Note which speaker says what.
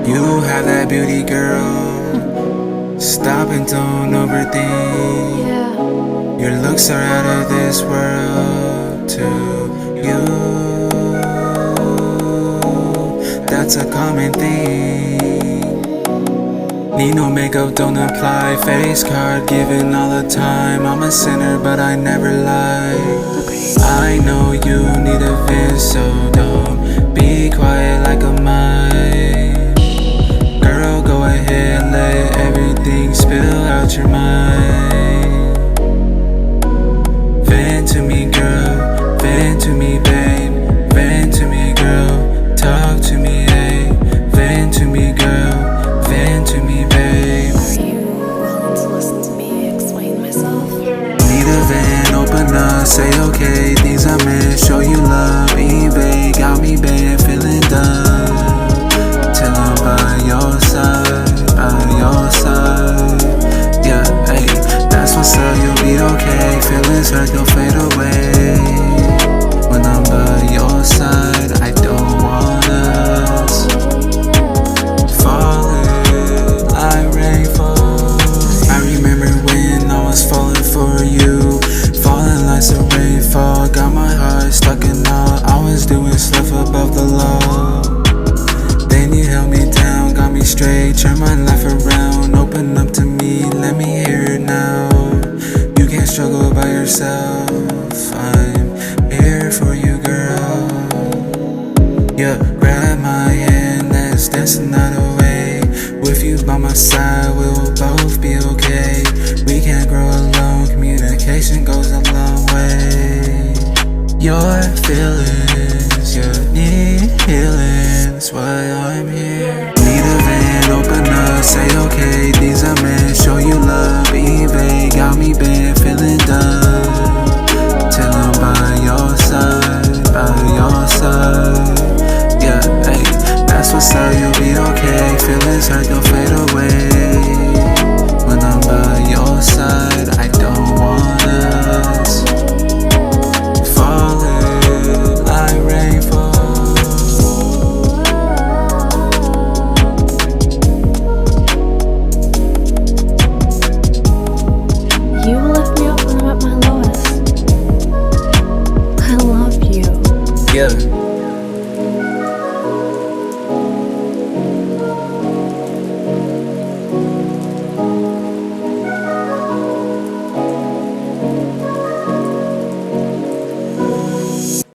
Speaker 1: You have that beauty, girl. Stop and don't overthink. Your looks are out of this world to you. That's a common thing. Need no makeup, don't apply. Face card given all the time. I'm a sinner, but I never lie. I know you need a vent, so don't be quiet like a mime. Girl, go ahead, let everything spill out your mind. Vent to me, girl, vent to me, babe. Vent to me, girl, talk to me, hey. Vent to me, girl, vent to me, babe.
Speaker 2: Are you willing to listen to me explain myself?
Speaker 1: Need a vent, open up, say okay. Things I meant, show you love. eBay got me bad, feeling done. Till I'm by your side, by your side. Yeah, hey, that's what's up, you'll be okay. Feelings hurt, they'll fade away. When I'm by your side, I don't want us falling like rainfall. I remember when I was falling for you, falling like some rainfall. Got my heart stuck in all. I was doing stuff above the law. Then you held me down, got me straight, turned my life around. Open up to me, let me hear it now. You can't struggle by yourself, I'm here for you, girl. Yeah, grab my hand, let's dance the night away. With you by my side, we'll both be okay. We can't grow alone, communication goes a long way. Your feelings, you need healing, that's why I'm here. Need a van, open up, say okay. These are meant, show you love. eBay got me bad, feeling done. Till I'm by your side, by your side. Yeah, hey, that's what's up, you'll be okay. Feelings hurt, they'll fade away. When I'm by your side, I don't want us falling like rainfall.
Speaker 2: You lift me up when I'm at my lowest. I love you.
Speaker 1: Yeah.